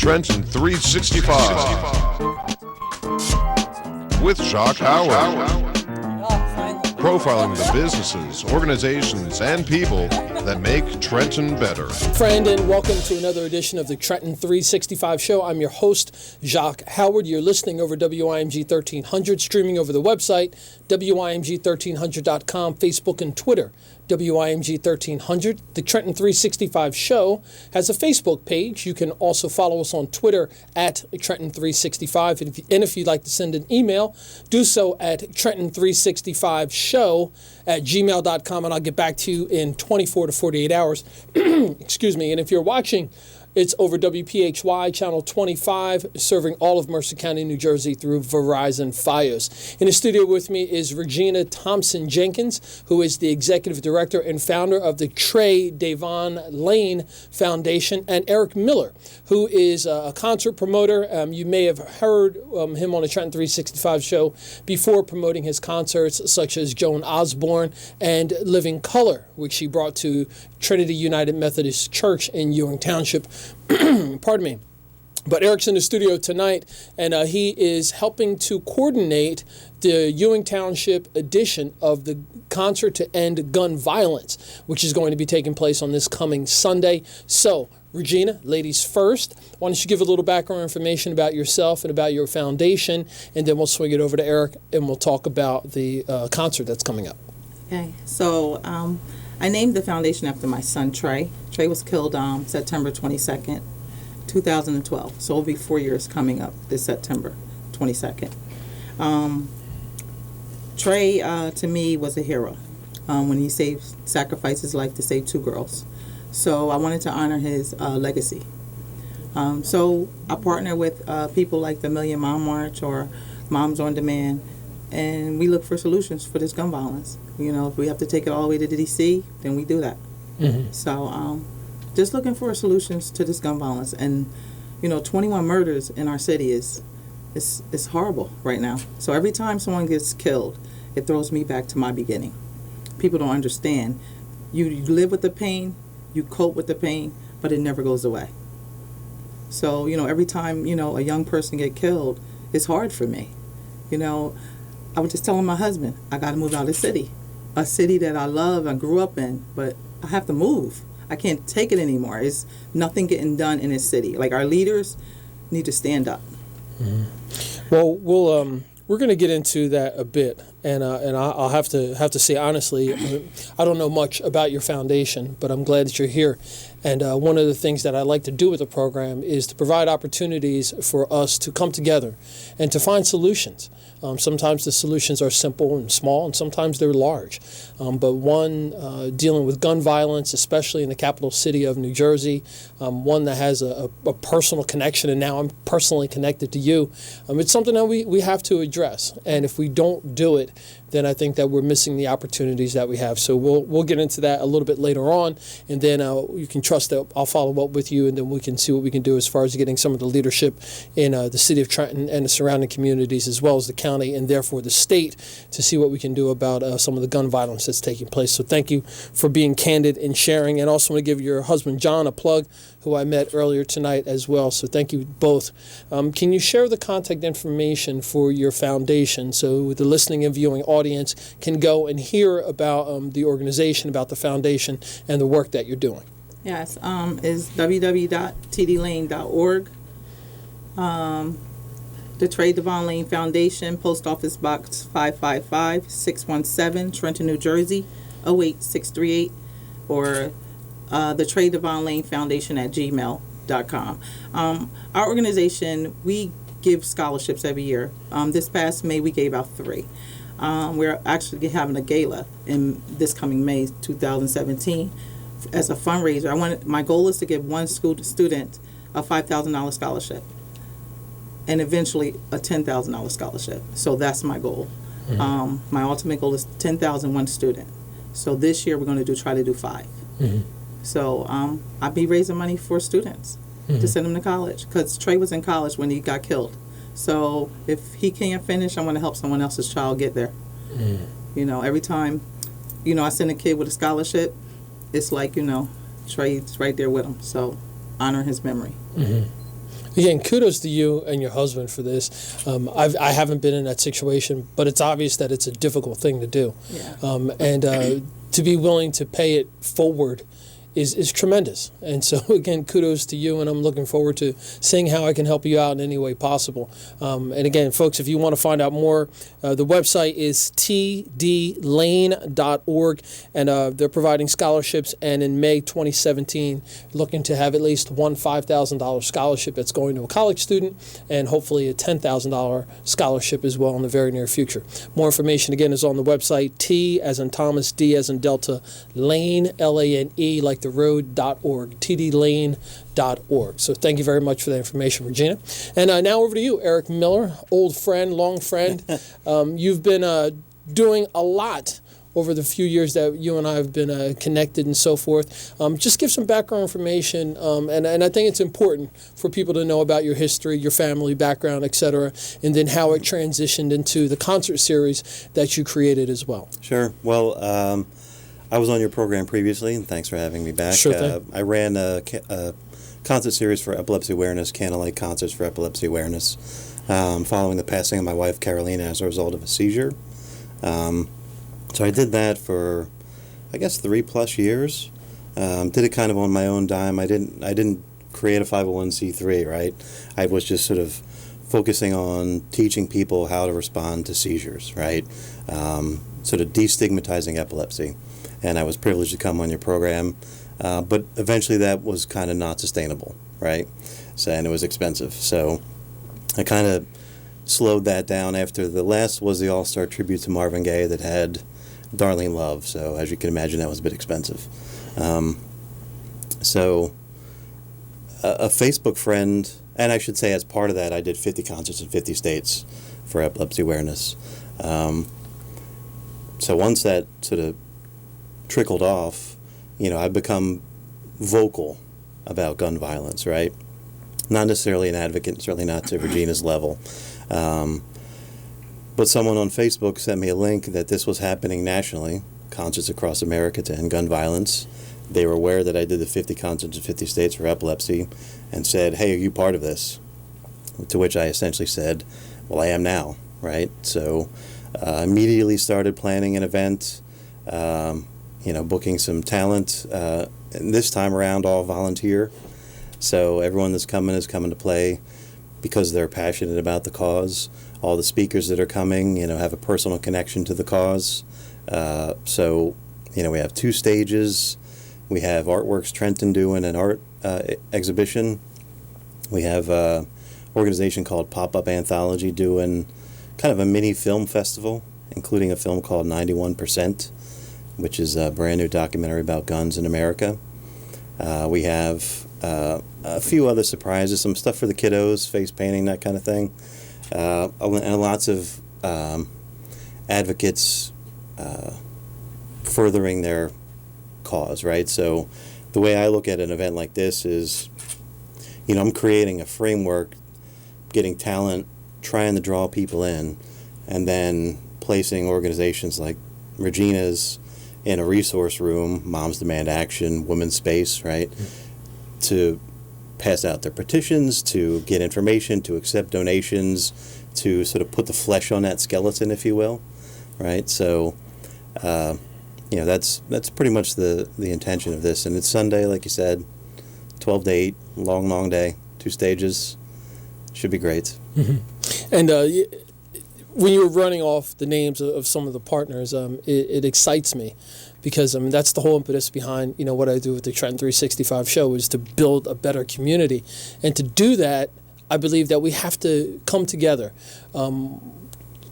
Trenton 365 with Jacque Howard. Profiling the businesses, organizations, and people that make Trenton better. Friend, and welcome to another edition of the Trenton 365 show. I'm your host, Jacque Howard. You're listening over WIMG 1300, streaming over the website, WIMG1300.com, Facebook and Twitter, WIMG 1300. The Trenton 365 show has a Facebook page. You can also follow us on Twitter at Trenton 365. And if you'd like to send an email, do so at Trenton365show@gmail.com, and I'll get back to you in 24 to 48 hours. Excuse me. And if you're watching, it's over WPHY Channel 25, serving all of Mercer County, New Jersey through Verizon Fios. In the studio with me is Regina Thompson-Jenkins, who is the Executive Director and founder of the Trey Devon Lane Foundation, and Eric Miller, who is a concert promoter. You may have heard him on the Trenton 365 show before, promoting his concerts such as Joan Osborne and Living Color, which he brought to Trinity United Methodist Church in Ewing Township. Pardon me. But Eric's in the studio tonight, and he is helping to coordinate the Ewing Township edition of the Concert to End Gun Violence, which is going to be taking place on this coming Sunday. So, Regina, ladies first, why don't you give a little background information about yourself and about your foundation, and then we'll swing it over to Eric, and we'll talk about the concert that's coming up. Okay, so I named the foundation after my son, Trey. Trey was killed September 22nd, 2012. So it'll be 4 years coming up this September 22nd. Trey, to me, was a hero when he sacrificed his life to save two girls. So I wanted to honor his legacy. So I partner with people like the Million Mom March or Moms on Demand, and we look for solutions for this gun violence. You know, if we have to take it all the way to the D.C., then we do that. Mm-hmm. So just looking for solutions to this gun violence. And, 21 murders in our city is horrible right now. So every time someone gets killed, it throws me back to my beginning. People don't understand. You live with the pain, you cope with the pain, but it never goes away. So, every time, a young person get killed, it's hard for me. I was just telling my husband, I got to move out of the city. A city that I love and grew up in, but I have to move. I can't take it anymore. It's nothing getting done in this city. Like, our leaders need to stand up. Mm-hmm. Well, we're going to get into that a bit, and I'll have to say honestly, I don't know much about your foundation, but I'm glad that you're here. And one of the things that I like to do with the program is to provide opportunities for us to come together and to find solutions. Sometimes the solutions are simple and small, and sometimes they're large. But one dealing with gun violence, especially in the capital city of New Jersey, one that has a personal connection, and now I'm personally connected to you. It's something that we have to address. And if we don't do it, then I think that we're missing the opportunities that we have. So we'll get into that a little bit later on, and then you can trust that I'll follow up with you, and then we can see what we can do as far as getting some of the leadership in the city of Trenton and the surrounding communities, as well as the county and therefore the state, to see what we can do about some of the gun violence that's taking place. So thank you for being candid and sharing, and also want to give your husband John a plug, who I met earlier tonight as well. So thank you both. Can you share the contact information for your foundation so the listening and viewing audience can go and hear about the organization, about the foundation, and the work that you're doing? Yes, is www.tdlane.org. The Trey Devon Lane Foundation, Post Office Box 555, 617, Trenton, New Jersey, 08638, or the Trey Devon Lane Foundation at gmail.com. Our organization, we give scholarships every year. This past May, we gave out 3. We're actually having a gala in this coming May 2017 as a fundraiser. My goal is to give one student a $5,000 scholarship and eventually a $10,000 scholarship. So that's my goal. Mm-hmm. My ultimate goal is $10,000 one student. So this year we're going to try to do 5. Mm-hmm. So I'll be raising money for students to send them to college, because Trey was in college when he got killed. So if he can't finish, I'm going to help someone else's child get there. Every time, I send a kid with a scholarship, it's like, Trey's right there with him. So honor his memory. Mm-hmm. Again, kudos to you and your husband for this. I haven't been in that situation, but it's obvious that it's a difficult thing to do. Yeah. And to be willing to pay it forward is tremendous. And so, again, kudos to you, and I'm looking forward to seeing how I can help you out in any way possible. And again, folks, if you want to find out more, the website is tdlane.org, and they're providing scholarships, and in May 2017, looking to have at least one $5,000 scholarship that's going to a college student, and hopefully a $10,000 scholarship as well in the very near future. More information, again, is on the website, T as in Thomas, D as in Delta, Lane, Lane, like the road.org, tdlane.org. So thank you very much for that information, Regina. And now over to you, Eric Miller, old friend, long friend. You've been doing a lot over the few years that you and I have been connected and so forth. Just give some background information, and I think it's important for people to know about your history, your family background, etc., and then how it transitioned into the concert series that you created as well. Sure. Well, I was on your program previously, and thanks for having me back. Sure thing. I ran a concert series for epilepsy awareness, Candlelight Concerts for Epilepsy Awareness, following the passing of my wife, Carolina, as a result of a seizure. So I did that for, I guess, 3+ years. Did it kind of on my own dime. I didn't create a 501c3, right? I was just sort of focusing on teaching people how to respond to seizures, right? Sort of destigmatizing epilepsy. And I was privileged to come on your program, but eventually that was kind of not sustainable, right? So, and it was expensive. So I kind of slowed that down after the last was the All-Star tribute to Marvin Gaye that had Darlene Love. So as you can imagine, that was a bit expensive. So a Facebook friend, and I should say as part of that, I did 50 concerts in 50 states for epilepsy awareness. So once that sort of trickled off, I've become vocal about gun violence, right? Not necessarily an advocate, certainly not to Regina's level. But someone on Facebook sent me a link that this was happening nationally, concerts across America to end gun violence. They were aware that I did the 50 concerts in 50 states for epilepsy and said, hey, are you part of this? To which I essentially said, well, I am now, right? So immediately started planning an event, booking some talent, and this time around all volunteer. So everyone that's coming is coming to play because they're passionate about the cause. All the speakers that are coming, have a personal connection to the cause. So we have 2 stages. We have Artworks Trenton doing an art exhibition. We have an organization called Pop-Up Anthology doing kind of a mini film festival, including a film called 91%. Which is a brand new documentary about guns in America. We have a few other surprises, some stuff for the kiddos, face painting, that kind of thing, and lots of advocates furthering their cause, right? So the way I look at an event like this is, I'm creating a framework, getting talent, trying to draw people in, and then placing organizations like Regina's in a resource room, Moms Demand Action, Women's Space, right, to pass out their petitions, to get information, to accept donations, to sort of put the flesh on that skeleton, if you will, right? So, that's pretty much the intention of this. And it's Sunday, like you said, 12 to 8, long day, 2 stages. Should be great. Mm-hmm. And when you were running off the names of some of the partners, it excites me because that's the whole impetus behind what I do with the Trenton 365 show is to build a better community, and to do that, I believe that we have to come together.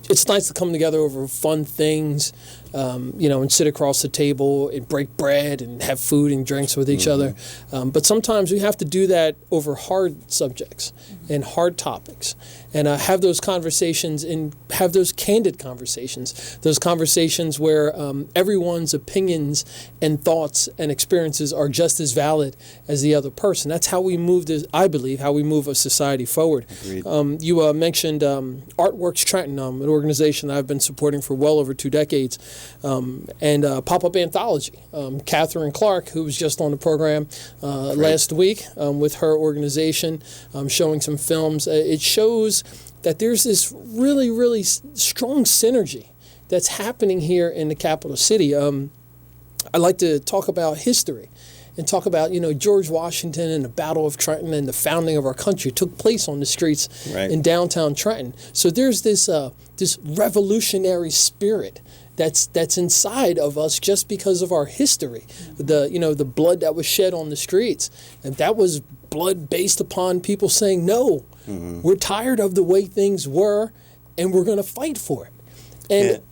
It's nice to come together over fun things, and sit across the table and break bread and have food and drinks with each other. But sometimes we have to do that over hard subjects and hard topics, and have those conversations and have those candid conversations, those conversations where everyone's opinions and thoughts and experiences are just as valid as the other person. That's how we move this, I believe, how we move a society forward. You mentioned Artworks Trenton, an organization that I've been supporting for well over 2 decades, and Pop-Up Anthology. Catherine Clark, who was just on the program last week with her organization, showing some films. It shows that there's this really, really strong synergy that's happening here in the capital city. I like to talk about history and talk about, George Washington and the Battle of Trenton and the founding of our country took place on the streets in downtown Trenton. So there's this this revolutionary spirit that's inside of us just because of our history. The blood that was shed on the streets, and that was blood based upon people saying, no, we're tired of the way things were, and we're going to fight for it.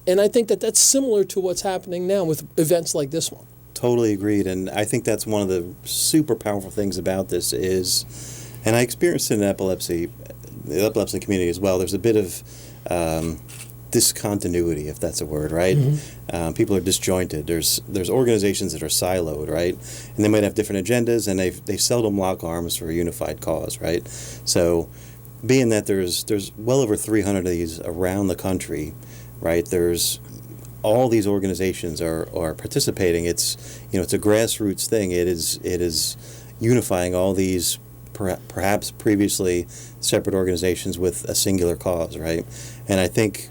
And I think that that's similar to what's happening now with events like this one. Totally agreed. And I think that's one of the super powerful things about this is, and I experienced it in the epilepsy community as well, there's a bit of discontinuity, if that's a word, right? People are disjointed. There's organizations that are siloed, right? And they might have different agendas, and they seldom lock arms for a unified cause, right? So being that there's well over 300 of these around the country, right? There's all these organizations are participating. It's it's a grassroots thing. It is unifying all these perhaps previously separate organizations with a singular cause, right? And I think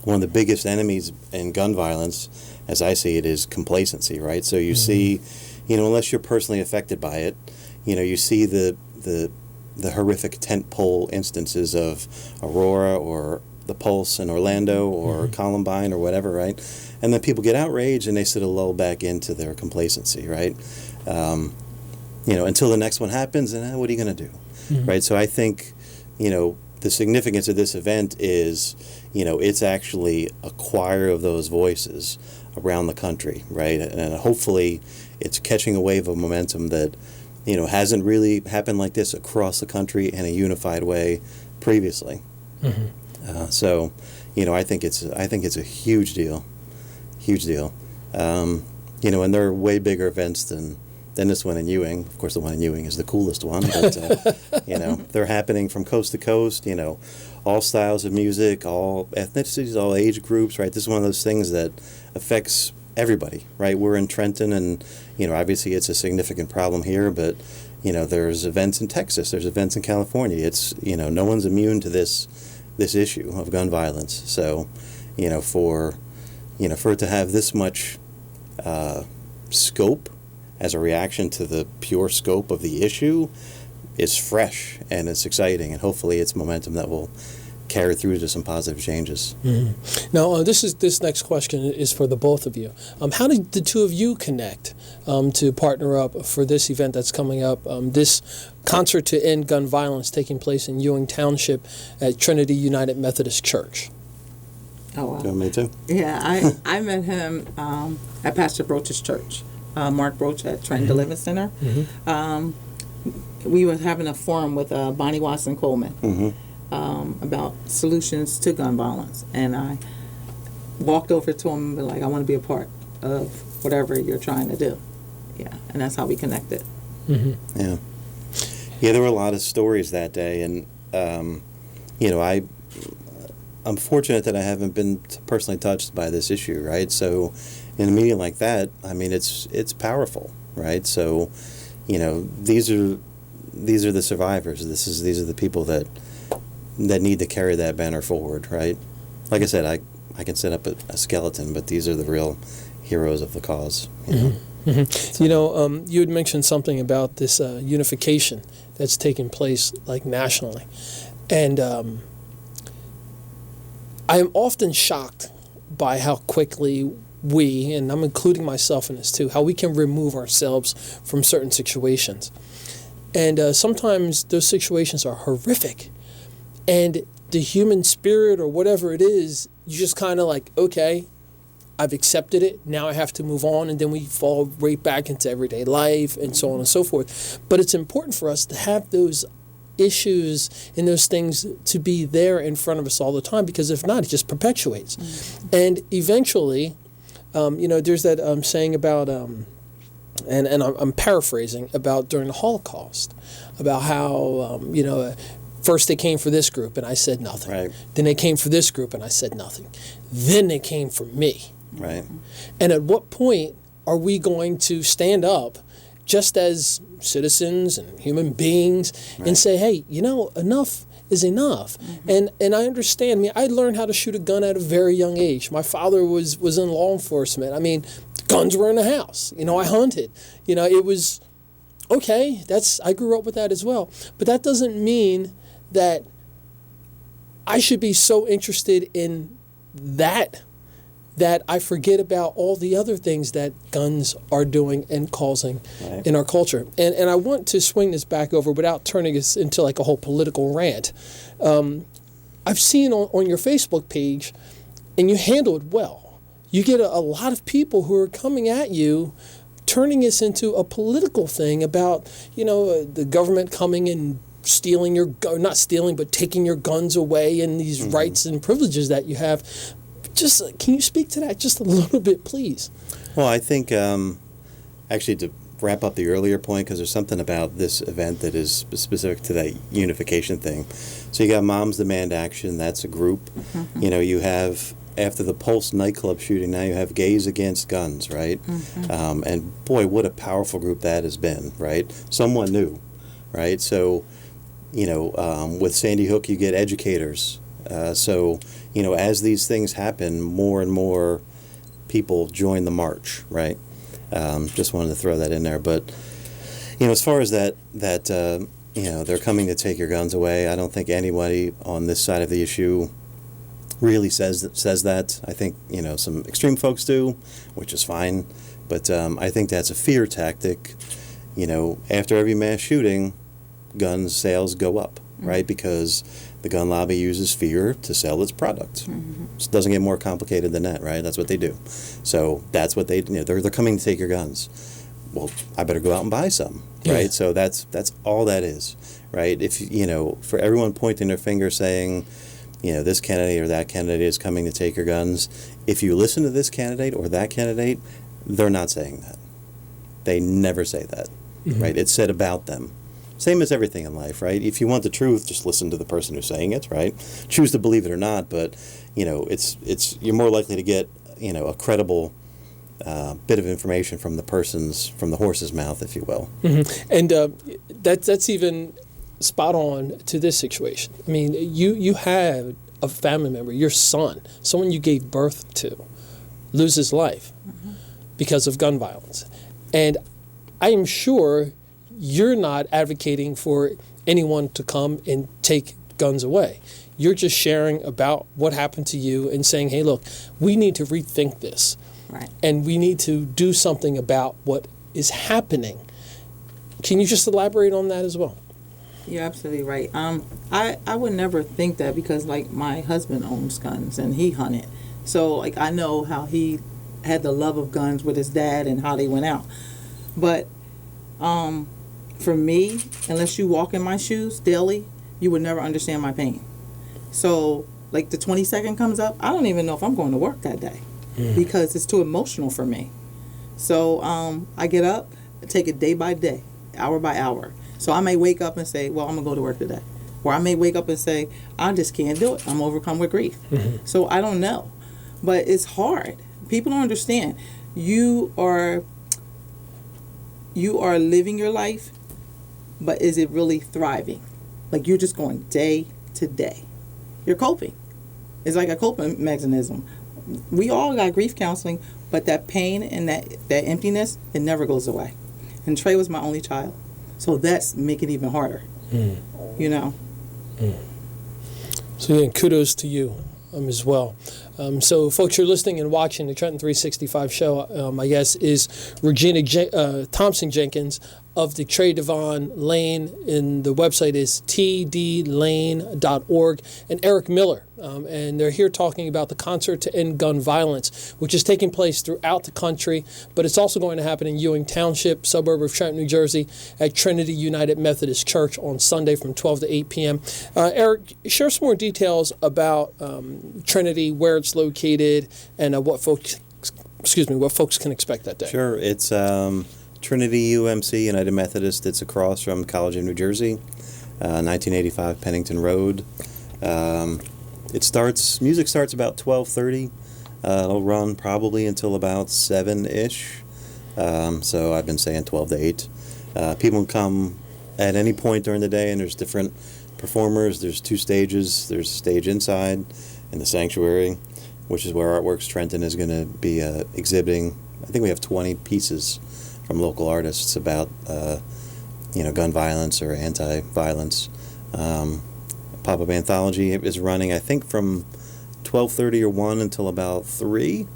one of the biggest enemies in gun violence, as I see it, is complacency, right? So you see, unless you're personally affected by it, you see the horrific tentpole instances of Aurora or the Pulse in Orlando or Columbine or whatever, right? And then people get outraged and they sort of lull back into their complacency, right? Until the next one happens, and what are you going to do, right? So I think, the significance of this event is, it's actually a choir of those voices around the country, right? And hopefully it's catching a wave of momentum that, hasn't really happened like this across the country in a unified way previously. So, I think it's a huge deal, and there are way bigger events than this one in Ewing. Of course, the one in Ewing is the coolest one, but they're happening from coast to coast. All styles of music, all ethnicities, all age groups. Right, this is one of those things that affects everybody. Right, we're in Trenton, and obviously it's a significant problem here, but there's events in Texas, there's events in California. It's no one's immune to this issue of gun violence. So, for it to have this much scope as a reaction to the pure scope of the issue is fresh and it's exciting, and hopefully it's momentum that will carry through to some positive changes. Now, this next question is for the both of you. How did the two of you connect to partner up for this event that's coming up? This concert to end gun violence taking place in Ewing Township at Trinity United Methodist Church. Oh, wow. Do you want me to? Yeah, I met him at Pastor Broach's church, Mark Broach at Trenton Deliverance Center. We were having a forum with Bonnie Watson Coleman about solutions to gun violence, and I walked over to him and be like, I want to be a part of whatever you're trying to do. Yeah, and that's how we connected. Yeah, there were a lot of stories that day, and I'm fortunate that I haven't been personally touched by this issue, right? So in a meeting like that, I mean, it's powerful, right? So, these are the survivors. These are the people that need to carry that banner forward, right? Like I said, I can set up a skeleton, but these are the real heroes of the cause. You had mentioned something about this unification that's taking place like nationally, and I am often shocked by how quickly we, and I'm including myself in this too, how we can remove ourselves from certain situations. And sometimes those situations are horrific. And the human spirit or whatever it is, you just kind of like, okay, I've accepted it. Now I have to move on. And then we fall right back into everyday life and so on and so forth. But it's important for us to have those issues and those things to be there in front of us all the time, because if not, it just perpetuates. And eventually, there's that saying about, and I'm paraphrasing, about during the Holocaust, about how, First they came for this group and I said nothing. Right. Then they came for this group and I said nothing. Then they came for me. Right. And at what point are we going to stand up just as citizens and human beings and say, hey, enough is enough. And I understand. I mean, I learned how to shoot a gun at a very young age. My father was in law enforcement. I mean, guns were in the house. I hunted. It was okay. I grew up with that as well. But that doesn't mean that I should be so interested in that I forget about all the other things that guns are doing and causing in our culture. And I want to swing this back over without turning this into like a whole political rant. I've seen on your Facebook page, and you handle it well. You get a lot of people who are coming at you, turning this into a political thing about, the government coming and stealing not stealing, but taking your guns away and these rights and privileges that you have. Just can you speak to that just a little bit, please? Well, I think actually to wrap up the earlier point, because there's something about this event that is specific to that unification thing. So you got Moms Demand Action. That's a group. You have, after the Pulse nightclub shooting, now you have Gays Against Guns, right? And boy, what a powerful group that has been, right? Someone new, right? So, with Sandy Hook, you get educators. So, as these things happen, more and more people join the march, right? Just wanted to throw that in there. But, as far as that they're coming to take your guns away, I don't think anybody on this side of the issue really says that. I think, some extreme folks do, which is fine. But I think that's a fear tactic. After every mass shooting, gun sales go up, right? Because the gun lobby uses fear to sell its product. It doesn't get more complicated than that, right? That's what they do. So that's what they're coming to take your guns. Well, I better go out and buy some, right? So that's all that is, right? If for everyone pointing their finger saying, this candidate or that candidate is coming to take your guns, if you listen to this candidate or that candidate, they're not saying that. They never say that, right? It's said about them. Same as everything in life, right? If you want the truth, just listen to the person who's saying it, right? Choose to believe it or not, but it's you're more likely to get a credible bit of information from the horse's mouth, if you will. And that's even spot on to this situation. I mean, you had a family member, your son, someone you gave birth to, lose his life because of gun violence, and I am sure you're not advocating for anyone to come and take guns away. You're just sharing about what happened to you and saying, hey, look, we need to rethink this. Right. And we need to do something about what is happening. Can you just elaborate on that as well? You're absolutely right. I would never think that because, my husband owns guns and he hunted. So, I know how he had the love of guns with his dad and how they went out. But for me, unless you walk in my shoes daily, you would never understand my pain. So, the 22nd comes up, I don't even know if I'm going to work that day because it's too emotional for me. So, I get up, take it day by day, hour by hour. So I may wake up and say, well, I'm going to go to work today. Or I may wake up and say, I just can't do it. I'm overcome with grief. So I don't know. But it's hard. People don't understand. You are living your life, but is it really thriving? You're just going day to day. You're coping. It's like a coping mechanism. We all got grief counseling, but that pain and that emptiness, it never goes away. And Trey was my only child. So that's make it even harder, So again, kudos to you as well. So folks, you're listening and watching the Trenton 365 show. My guest is Regina Thompson-Jenkins of the Trey Devon Lane, and the website is tdlane.org, and Eric Miller. And they're here talking about the Concert to End Gun Violence, which is taking place throughout the country, but it's also going to happen in Ewing Township, suburb of Trenton, New Jersey, at Trinity United Methodist Church on Sunday from 12 to 8 p.m. Eric, share some more details about Trinity, where it's located, and what folks can expect that day. Sure. It's Trinity UMC, United Methodist. It's across from College of New Jersey. 1985 Pennington Road. Music starts about 12:30. It'll run probably until about 7-ish. So I've been saying 12 to 8. People can come at any point during the day, and there's different performers. There's 2 stages. There's a stage inside in the sanctuary, which is where Artworks Trenton is going to be exhibiting. I think we have 20 pieces from local artists about gun violence or anti-violence. Pop-up anthology is running, I think, from 12:30 or 1 until about 3.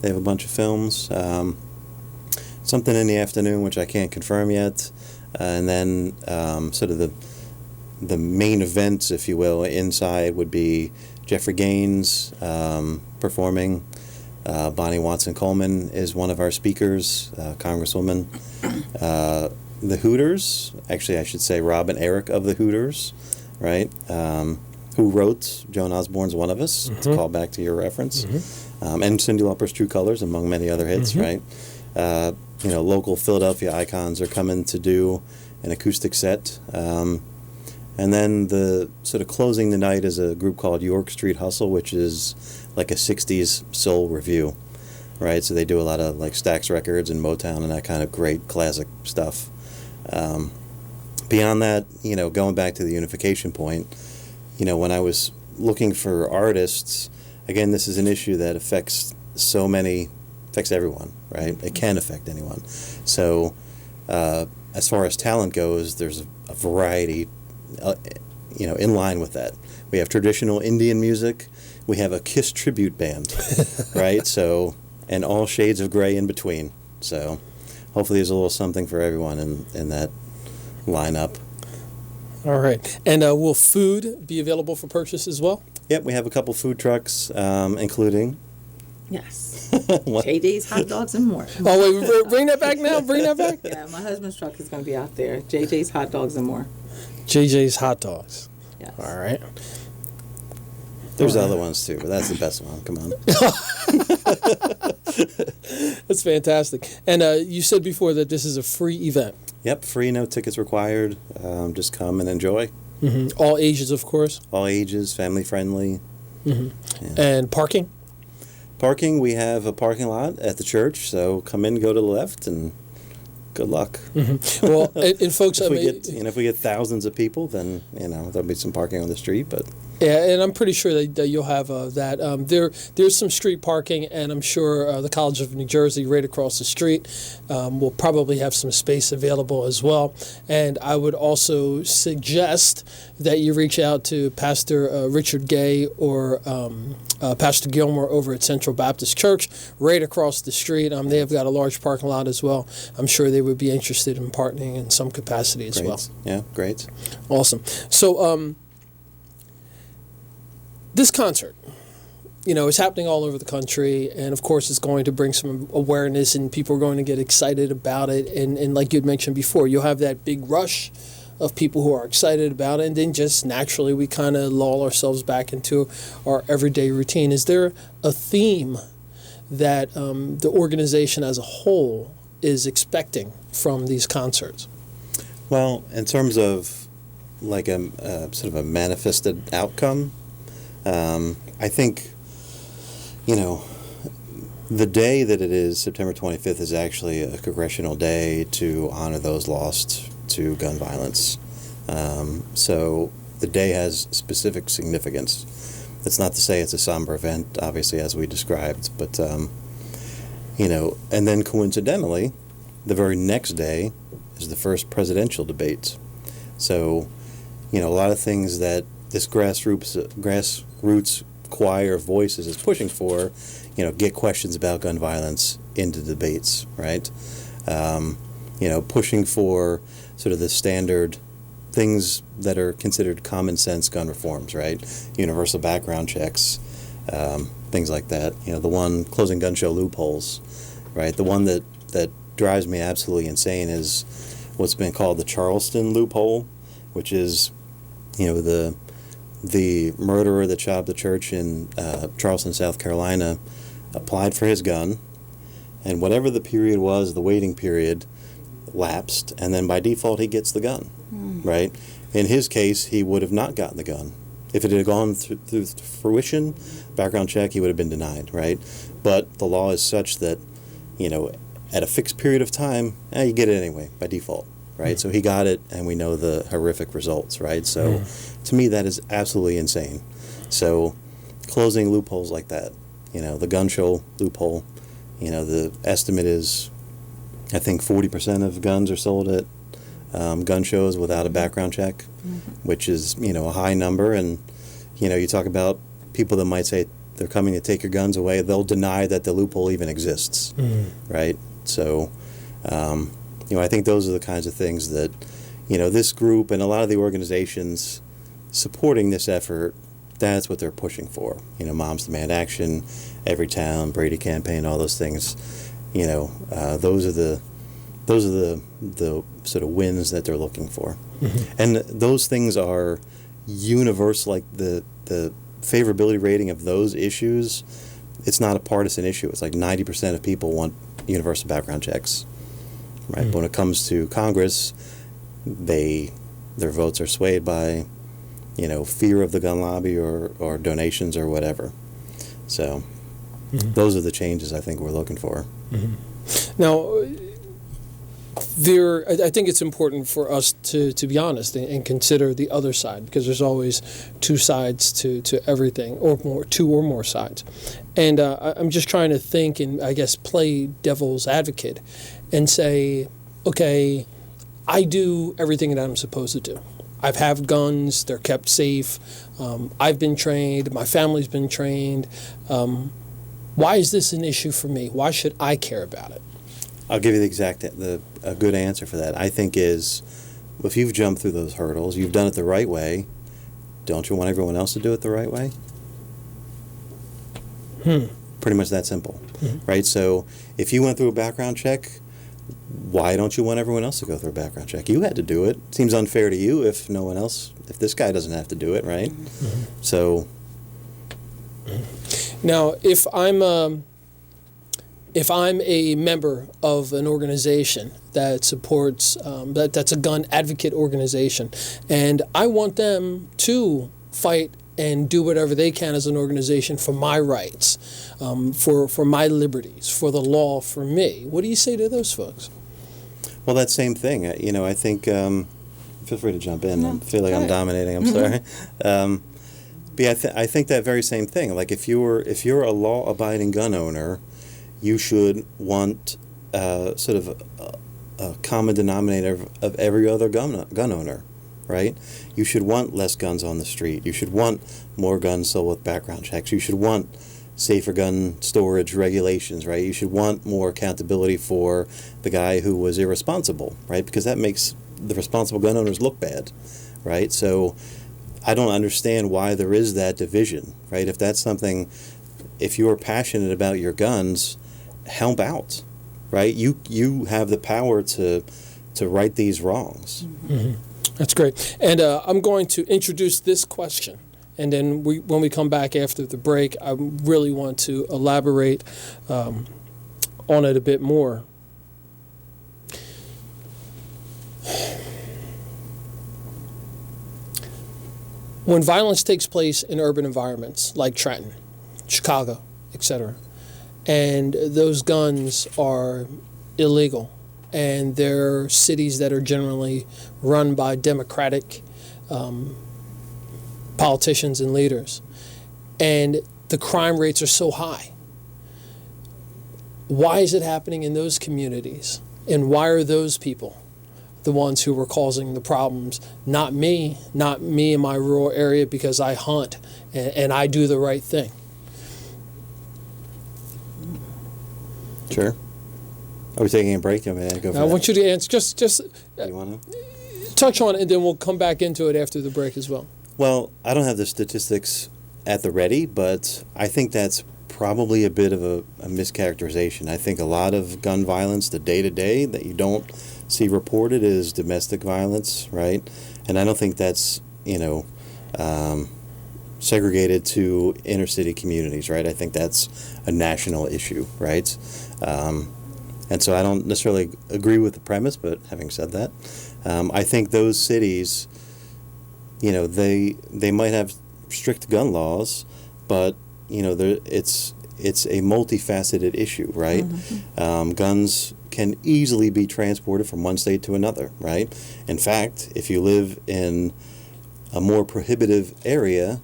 They have a bunch of films. Something in the afternoon, which I can't confirm yet. And then sort of the main events, if you will, inside would be Jeffrey Gaines performing. Bonnie Watson-Coleman is one of our speakers, Congresswoman. The Hooters, actually I should say Rob and Eric of the Hooters, right? Who wrote Joan Osborne's One of Us, to call back to your reference. And Cyndi Lauper's True Colors, among many other hits, right? Local Philadelphia icons are coming to do an acoustic set. And then the sort of closing the night is a group called York Street Hustle, which is like a 60s soul review, right? So they do a lot of like Stax Records and Motown and that kind of great classic stuff. Beyond that, going back to the unification point, when I was looking for artists, again, this is an issue that affects everyone, right? It can affect anyone. So as far as talent goes, there's a variety, in line with that. We have traditional Indian music. We have a Kiss tribute band, right? So, and all shades of gray in between. So hopefully there's a little something for everyone in that lineup. All right. And will food be available for purchase as well? Yep, we have a couple food trucks, including... Yes. JJ's Hot Dogs and More. Oh, wait, bring that back now. Bring that back. Yeah, my husband's truck is going to be out there. JJ's Hot Dogs and More. JJ's Hot Dogs. Yes. All right. There's other ones too, but that's the best one. Come on. That's fantastic. And you said before that this is a free event. Yep, free, no tickets required. Just come and enjoy. All ages, of course. All ages, family friendly. Yeah. And parking? Parking, we have a parking lot at the church, so come in, go to the left, and good luck. Well, and folks, if we get thousands of people, then there'll be some parking on the street, but. Yeah, and I'm pretty sure that you'll have that. There's some street parking, and I'm sure the College of New Jersey, right across the street, will probably have some space available as well. And I would also suggest that you reach out to Pastor Richard Gay or Pastor Gilmore over at Central Baptist Church, right across the street. They have got a large parking lot as well. I'm sure they would be interested in partnering in some capacity as well. Yeah, great. Awesome. So, this concert, is happening all over the country, and of course it's going to bring some awareness, and people are going to get excited about it. And like you'd mentioned before, you'll have that big rush of people who are excited about it, and then just naturally we kind of lull ourselves back into our everyday routine. Is there a theme that the organization as a whole is expecting from these concerts? Well, in terms of like a sort of a manifested outcome, I think, the day that it is, September 25th, is actually a congressional day to honor those lost to gun violence. So the day has specific significance. That's not to say it's a somber event, obviously, as we described, but, and then coincidentally, the very next day is the first presidential debate. So, a lot of things that this grassroots choir of voices is pushing for, get questions about gun violence into debates, right? Pushing for sort of the standard things that are considered common sense gun reforms, right? Universal background checks, things like that. The one closing gun show loopholes, right? The one that drives me absolutely insane is what's been called the Charleston loophole, which is, the murderer that shot up the church in Charleston, South Carolina, applied for his gun, and whatever the period was, the waiting period, lapsed, and then by default he gets the gun, right? In his case, he would have not gotten the gun. If it had gone through fruition, background check, he would have been denied, right? But the law is such that, at a fixed period of time, you get it anyway by default, right? So he got it, and we know the horrific results, right? So to me, that is absolutely insane. So closing loopholes like that, the gun show loophole, the estimate is, I think 40% of guns are sold at gun shows without a background check, which is, a high number. And, you talk about people that might say they're coming to take your guns away, they'll deny that the loophole even exists, right? So, I think those are the kinds of things that, this group and a lot of the organizations supporting this effort, that's what they're pushing for. Moms Demand Action, Every Town, Brady Campaign, all those things. Those are the sort of wins that they're looking for. And those things are universal, like the favorability rating of those issues, it's not a partisan issue. It's like 90% of people want universal background checks, right? But when it comes to Congress, their votes are swayed by, fear of the gun lobby or donations or whatever. So those are the changes I think we're looking for. Now, I think it's important for us to be honest and consider the other side, because there's always two sides to everything, or more, two or more sides. And I'm just trying to think and, I guess, play devil's advocate and say, okay, I do everything that I'm supposed to do. I have guns, they're kept safe, I've been trained, my family's been trained. Why is this an issue for me? Why should I care about it? I'll give you a good answer for that. I think is, if you've jumped through those hurdles, you've done it the right way, don't you want everyone else to do it the right way? Pretty much that simple, right? So if you went through a background check, why don't you want everyone else to go through a background check? You had to do it. Seems unfair to you if no one else, if this guy doesn't have to do it, right? So. Now, if I'm a member of an organization that supports, that's a gun advocate organization, and I want them to fight and do whatever they can as an organization for my rights, for my liberties, for the law, for me, what do you say to those folks? Well, that same thing. I think, feel free to jump in. I feel like I'm dominating. I'm sorry. But yeah, I think that very same thing. Like if you're a law-abiding gun owner, you should want sort of a common denominator of every other gun owner, right? You should want less guns on the street. You should want more guns sold with background checks. You should want safer gun storage regulations, right? You should want more accountability for the guy who was irresponsible, right? Because that makes the responsible gun owners look bad, right? So I don't understand why there is that division, right? If that's something, if you're passionate about your guns, help out, right? You have the power to right these wrongs. That's great. And I'm going to introduce this question. And then when we come back after the break, I really want to elaborate on it a bit more. When violence takes place in urban environments like Trenton, Chicago, etc., and those guns are illegal, and they're cities that are generally run by Democratic politicians and leaders, and the crime rates are so high. Why is it happening in those communities? And why are those people the ones who were causing the problems? Not me in my rural area, because I hunt and I do the right thing. Sure. Are we taking a break? I want you to answer. Just you want to touch on it, and then we'll come back into it after the break as well. Well, I don't have the statistics at the ready, but I think that's probably a bit of a mischaracterization. I think a lot of gun violence, the day-to-day that you don't see reported, is domestic violence, right? And I don't think that's, segregated to inner-city communities, right? I think that's a national issue, right? And so I don't necessarily agree with the premise, but having said that, I think those cities they might have strict gun laws, but it's a multifaceted issue, right? Guns can easily be transported from one state to another, right? In fact, if you live in a more prohibitive area,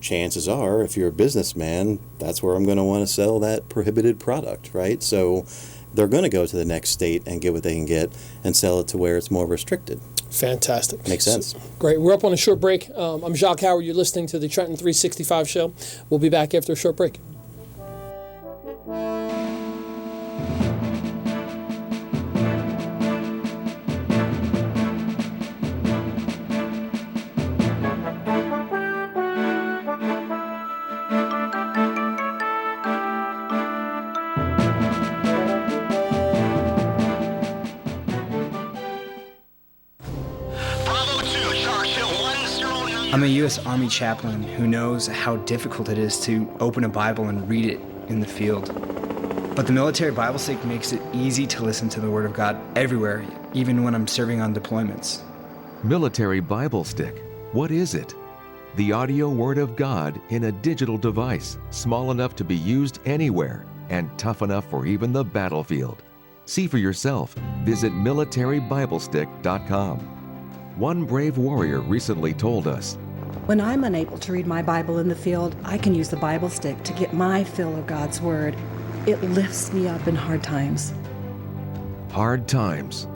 chances are, if you're a businessman, that's where I'm going to want to sell that prohibited product, right? So they're going to go to the next state and get what they can get and sell it to where it's more restricted. Fantastic. Makes sense. Great. We're up on a short break. I'm Jacque Howard. You're listening to the Trenton 365 show. We'll be back after a short break. I'm a U.S. Army chaplain who knows how difficult it is to open a Bible and read it in the field. But the military Bible stick makes it easy to listen to the Word of God everywhere, even when I'm serving on deployments. Military Bible Stick. What is it? The audio Word of God in a digital device, small enough to be used anywhere and tough enough for even the battlefield. See for yourself. Visit militarybiblestick.com. One brave warrior recently told us, "When I'm unable to read my Bible in the field, I can use the Bible stick to get my fill of God's Word. It lifts me up in hard times." Hard times.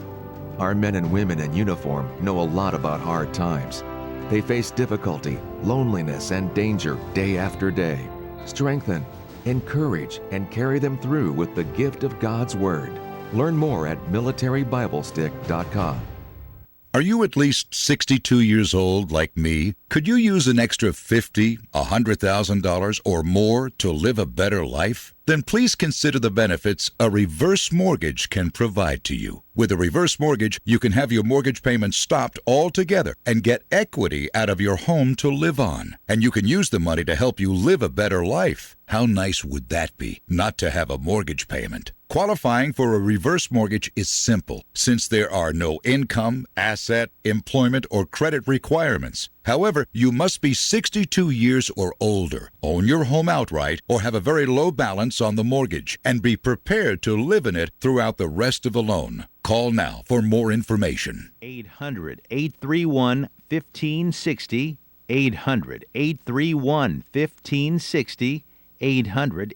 Our men and women in uniform know a lot about hard times. They face difficulty, loneliness, and danger day after day. Strengthen, encourage, and carry them through with the gift of God's Word. Learn more at militarybiblestick.com. Are you at least 62 years old like me? Could you use an extra $50,000, $100,000 or more to live a better life? Then please consider the benefits a reverse mortgage can provide to you. With a reverse mortgage, you can have your mortgage payments stopped altogether and get equity out of your home to live on. And you can use the money to help you live a better life. How nice would that be, not to have a mortgage payment? Qualifying for a reverse mortgage is simple, since there are no income, asset, employment, or credit requirements. However, you must be 62 years or older, own your home outright, or have a very low balance on the mortgage, and be prepared to live in it throughout the rest of the loan. Call now for more information. 800-831-1560, 800-831-1560, 800